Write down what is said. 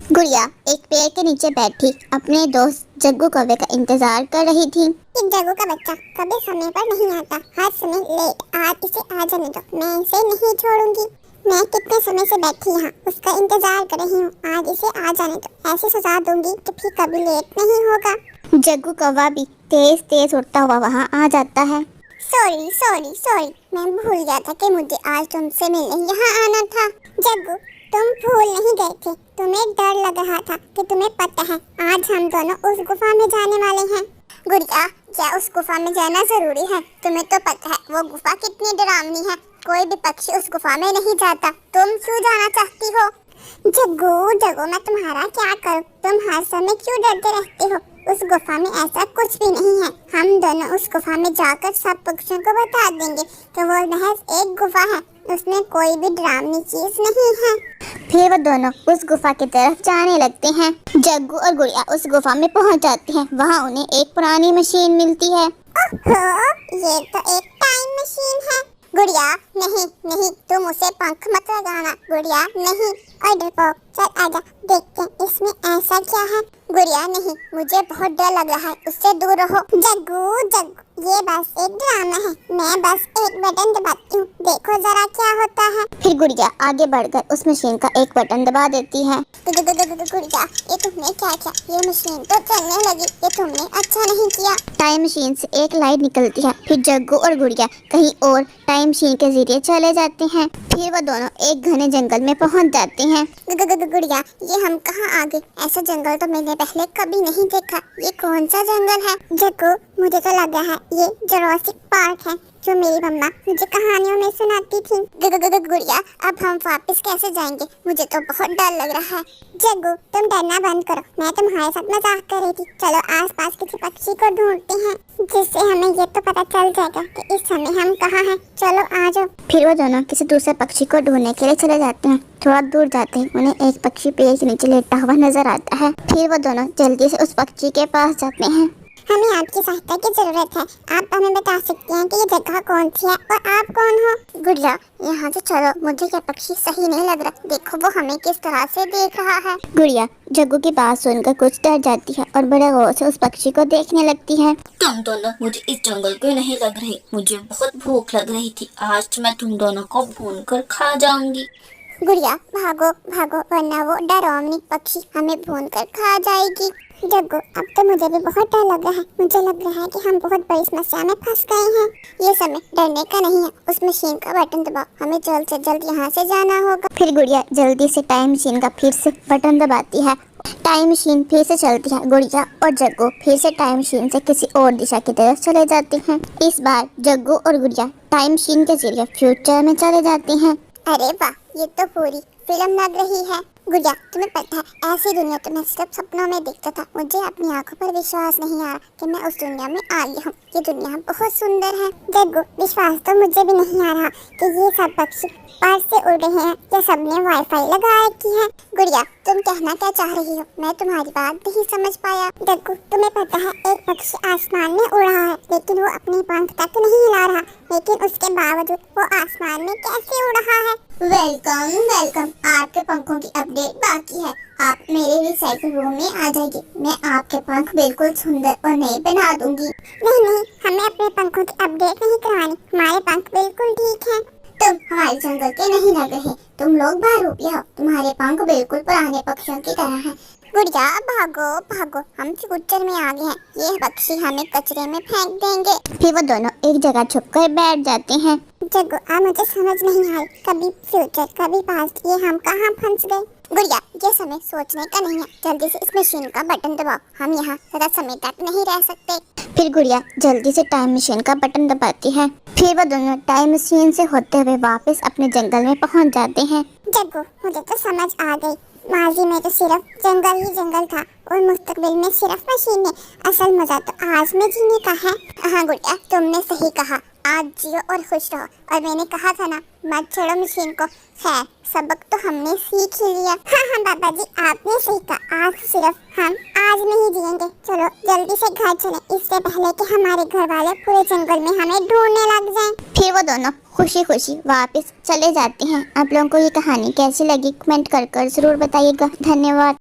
गुड़िया एक पेड़ के नीचे बैठी अपने दोस्त जग्गू कौवे का इंतजार कर रही थी। जग्गू का बच्चा कभी समय पर नहीं आता, हर समय लेट। आज इसे आ जाने दो, मैं इसे नहीं छोड़ूंगी। मैं कितने समय से बैठी यहाँ उसका इंतजार कर रही हूँ, आज इसे आ जाने दो। ऐसी सजा दूंगी कि फिर कभी लेट नहीं होगा। जग्गू कौवा भी तेज तेज उड़ता हुआ वहाँ आ जाता है। सॉरी सॉरी सॉरी, मैं भूल गया था कि मुझे आज तुमसे मिलने यहाँ आना था। जग्गू, तुम भूल नहीं गए थे, तुम्हें डर लग रहा था कि तुम्हें पता है आज हम दोनों उस गुफा में जाने वाले हैं। गुड़िया, क्या उस गुफा में जाना जरूरी है? तुम्हें तो पता है वो गुफा कितनी डरावनी है, कोई भी पक्षी उस गुफा में नहीं जाता। तुम क्यों जाना चाहती हो? जग्गू जग्गू, मैं तुम्हारा क्या करूं? तुम हर समय क्यों डरते रहते हो? उस गुफा में ऐसा कुछ भी नहीं है। हम दोनों उस गुफा में जाकर सब पक्षियों को बता देंगे कि वो महज एक गुफा है, उसमें कोई भी डरावनी चीज नहीं है। फिर वो दोनों उस गुफा की तरफ जाने लगते हैं। जग्गू और गुड़िया उस गुफा में पहुंच जाते हैं। वहाँ उन्हें एक पुरानी मशीन मिलती है। ओहो, ये तो एक टाइम मशीन है। गुड़िया, नहीं नहीं, तुम उसे पंख मत लगाना। गुड़िया नहीं। और डरपोक, चल आजा, देखते हैं इसमें ऐसा क्या है। गुड़िया नहीं, मुझे बहुत डर लग रहा है, उससे दूर रहो। जग्गू जग्गू, ये बस एक ड्रामा है, मैं बस एक बटन दबाती हूँ, देखो जरा क्या होता है। फिर गुड़िया आगे बढ़कर उस मशीन का एक बटन दबा देती है। गुड़िया, ये तुमने क्या किया? ये मशीन तो चलने लगी, ये तुमने अच्छा नहीं किया। टाइम मशीन से एक लाइट निकलती है। फिर जग्गू और गुड़िया कहीं और टाइम मशीन के जरिए चले जाते हैं। फिर वो दोनों एक घने जंगल में पहुंच जाते हैं। गुड़िया, ये हम कहाँ आ गए? ऐसा जंगल तो मैंने पहले कभी नहीं देखा। ये कौन सा जंगल है? जग्गू, मुझे तो लग रहा है ये जुरासिक पार्क है, जो मेरी मम्मा मुझे कहानियों में सुनाती थी। गुड़िया, अब हम वापस कैसे जाएंगे? मुझे तो बहुत डर लग रहा है। जग्गू, तुम डरना बंद करो, मैं तुम्हारे साथ मजाक कर रही थी। चलो आसपास किसी पक्षी को ढूंढते हैं, जिससे हमें ये तो पता चल जाएगा कि इस समय हम कहाँ हैं। चलो आ जाओ। फिर वो दोनों किसी दूसरे पक्षी को ढूंढने के लिए चले जाते हैं। थोड़ा दूर जाते ही उन्हें एक पक्षी पेड़ के नीचे लेटा हुआ नजर आता है। फिर वो दोनों जल्दी से उस पक्षी के पास जाते हैं। हमें आपकी सहायता की जरूरत है, आप हमें बता सकती हैं कि ये जगह कौन सी है और आप कौन हो? गुड़िया, यहाँ से चलो, मुझे ये पक्षी सही नहीं लग रहा। देखो वो हमें किस तरह से देख रहा है। गुड़िया जग्गू की बात सुनकर कुछ डर जाती है और बड़े गौर से उस पक्षी को देखने लगती है। तुम दोनों मुझे इस जंगल को नहीं लग रही, मुझे बहुत भूख लग रही थी। आज मैं तुम दोनों को भून कर खा जाऊंगी। गुड़िया, भागो भागो, वरना वो डरावनी पक्षी हमें भून कर खा जाएगी। जग्गू, अब तो मुझे भी बहुत डर लग रहा है। मुझे लग रहा है कि हम बहुत बड़ी समस्या में फंस गए हैं। ये समय डरने का नहीं है, उस मशीन का बटन दबाओ, हमें जल्द से जल्द यहाँ से जाना होगा। फिर गुड़िया जल्दी से टाइम मशीन का फिर से बटन दबाती है। टाइम मशीन फिर से चलती है। गुड़िया और जग्गू फिर से टाइम मशीन से किसी और दिशा की तरफ चले जाते हैं। इस बार जग्गू और गुड़िया टाइम मशीन के जरिए फ्यूचर में चले जाते हैं। अरे वाह, ये तो पूरी फिल्म लग रही है। गुड़िया, तुम्हें पता है ऐसी दुनिया तो मैं सिर्फ सपनों में देखता था। मुझे अपनी आंखों पर विश्वास नहीं आ रहा कि मैं उस दुनिया में आ गई हूँ। ये दुनिया बहुत सुंदर है। जग्गू, विश्वास तो मुझे भी नहीं आ रहा कि ये सब पक्षी पास से उड़ रहे हैं या सबने वाईफाई लगा रखी है। गुड़िया, तुम कहना क्या चाह रही हो? मैं तुम्हारी बात नहीं समझ पाया। जग्गू, तुम्हें पता है एक पक्षी आसमान में उड़ रहा है, लेकिन वो अपनी पंख तक नहीं हिला रहा, लेकिन उसके बावजूद वो आसमान में कैसे उड़ रहा है? वेलकम वेलकम, आपके पंखों की अपडेट बाकी है। आप मेरे रिसाइकिल रूम में आ जाइए, मैं आपके पंख बिल्कुल सुंदर और नए बना दूंगी। नहीं नहीं, हमें अपने पंखों की अपडेट नहीं करवानी, हमारे पंख बिल्कुल ठीक हैं। तुम हमारे जंगल के नहीं लग रहे, तुम लोग बहरूपिया हो, तुम्हारे पंख बिल्कुल पुराने पक्षियों की तरह हैं। गुड़िया, भागो भागो, हम फ्यूचर में आ गए हैं, ये पक्षी हमें कचरे में फेंक देंगे। फिर वो दोनों एक जगह छुपकर बैठ जाते हैं। जग्गू, अब मुझे समझ नहीं आई, कभी फ्यूचर कभी पास्ट, ये हम कहाँ फंस गए? गुड़िया, ये समय सोचने का नहीं है, जल्दी से इस मशीन का बटन दबाओ, हम यहाँ ज्यादा समय तक नहीं रह सकते। फिर गुड़िया जल्दी से टाइम मशीन का बटन दबाती है। फिर वो दोनों टाइम मशीन से होते हुए वापस अपने जंगल में पहुंच जाते हैं। जग्गू, मुझे तो समझ आ गई, माजी में तो सिर्फ जंगल ही जंगल था और मुस्तकबिल में सिर्फ मशीनें। असल मजा तो आज में जीने का है। हाँ गुड़िया, तुमने सही कहा, आज जियो और खुश रहो। और मैंने कहा था ना, मत छेड़ो मशीन को। खैर, सबक तो हमने सीख ही लिया। हाँ बाबा जी, आपने सही कहा, आज सिर्फ हम आज में ही जिएंगे। चलो जल्दी से घर चलें, इससे पहले कि हमारे घर वाले पूरे जंगल में हमें ढूंढने लग जाएं। फिर वो दोनों खुशी खुशी वापस चले जाते हैं। आप लोगों को ये कहानी कैसी लगी कमेंट कर जरूर बताइएगा। धन्यवाद।